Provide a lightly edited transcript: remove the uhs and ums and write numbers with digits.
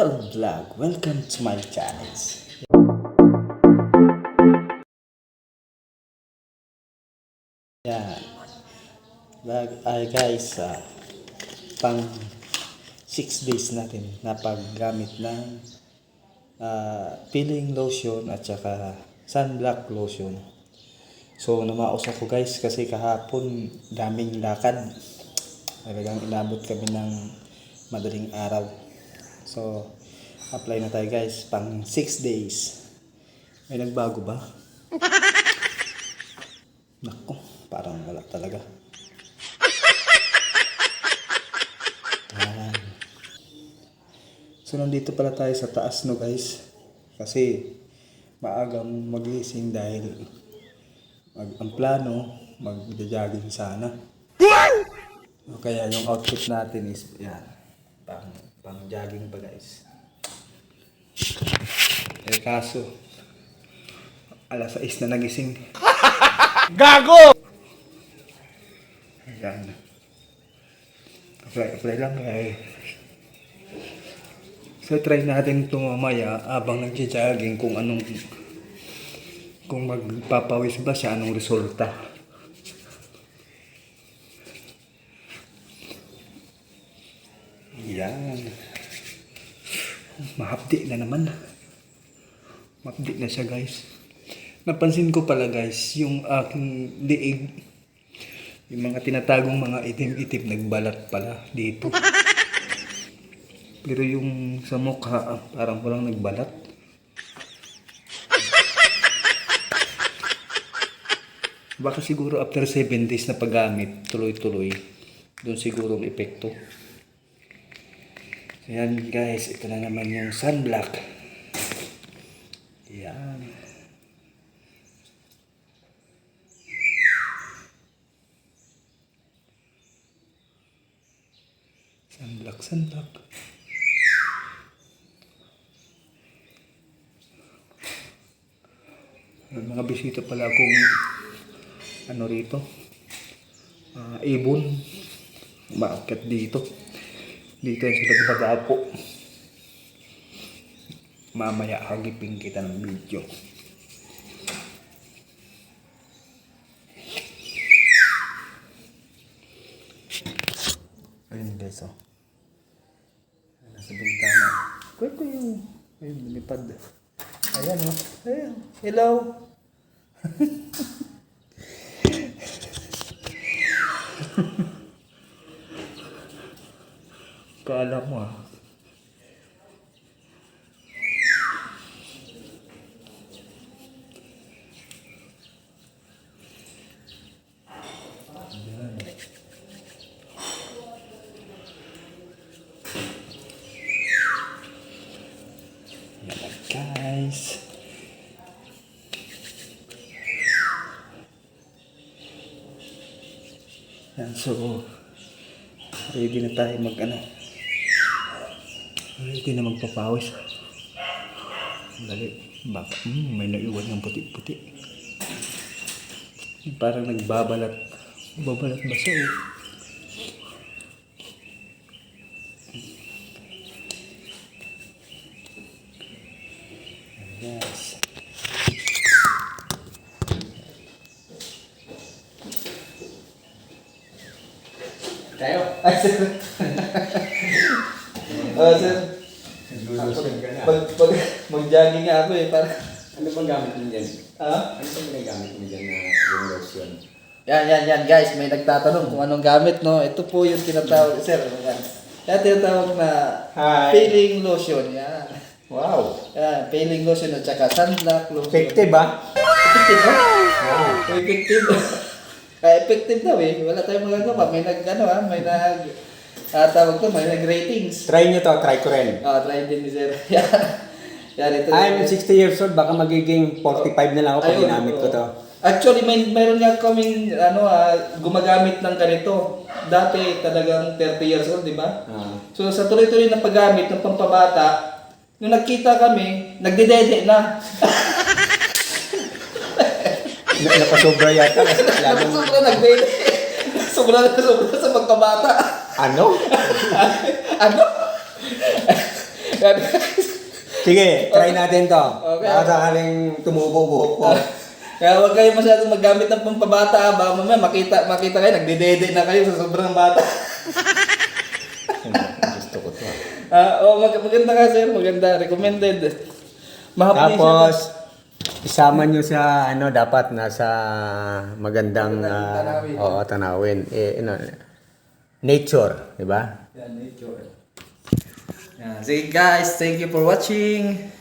Hello vlog, welcome to my channel. Yan. Ay guys, pang 6 days natin na paggamit ng peeling lotion at saka sunblock lotion. So namaos ako guys kasi kahapon daming lakad. Talagang inabot kami ng madaling araw. So apply na tayo guys pang 6 days. May nagbago ba? Nako, parang wala talaga. Yan. So nandito pala tayo sa taas no guys. Kasi maagang magising dahil ang plano mag-jogging sana. Kaya yung outfit natin is yan. Pang jogging pa guys. Kaso alas 6 na nagising. Gago! Ayan. Apply lang eh. So try natin ito mamaya habang nag-jogging kung magpapawis ba siya, anong resulta. Yan. Mahapdi na naman. Mahapdi na siya guys. Napansin ko pala guys, yung aking liig, yung mga tinatagong mga itim-itim nagbalat pala dito. Pero yung sa mukha, parang walang nagbalat. Baka siguro after 7 days na paggamit, tuloy-tuloy, doon siguro ang epekto. So yan guys, ito na naman yung sunblock. Yan. Sunblock. May mga bisita pala akong rito. Ibon. Maakyat dito. Dito yan sila gumagapo. Mamaya hagipin kita ng video. Ayun guys oh. Nasa bintana. Kwento yung ayun, lumipad. Ayan oh. Ayan. Hello. Kala mo ah. Ayan. Ayan guys. Yan, so ready na tayo ready na magpapawis. Dali, baka may naiwan ng puti-puti. Parang nagbabalat ba siya eh? Yes. Tayo. Ay, sir. Sir. Pag mag-jogging nga ako eh, parang... Ano bang gamit mo dyan? Ha? Ano bang ginagamit mo dyan na yung lotion? Yan guys, may nagtatanong kung anong gamit, no? Ito po yung tinatawag, sir. Yan tinatawag na Hi. peeling lotion, yan. Wow! Yan, peeling lotion at saka sunblock lotion. Effective ba? Effective ba? Wow! Effective. Effective daw eh. Wala tayong magagawa. May may nag-ratings. Try nyo to, try ko rin. Try din ni sir. Yan, ito. I'm 60 years old, baka magiging 45 na lang ako pag Ayun, ginamit ko to. Actually, mayroon nga kaming gumagamit ng ganito. Dati talagang 30 years old, di ba? So sa tuloy-tuloy na paggamit ng pampabata, nung nagkita kami, nagdedede na. Napasobra yata. Sobra nagdede. Sobra sa pagkabata. Ano? Ano? Sige, try natin to. Okay. Baka sakaling tumubo buhok ko. Kaya huwag kayo masyadong maggamit ng pampabata. Baka mamaya makita kayo, nagdedede na kayo sa sobrang bata. Gusto ko to. Maganda ka sir, maganda. Recommended. Mahapli Tapos, isama nyo sa, dapat nasa magandang Tanawin. tanawin. Nature, di ba? siya. Yan, nature. Yan. Sige guys, thank you for watching.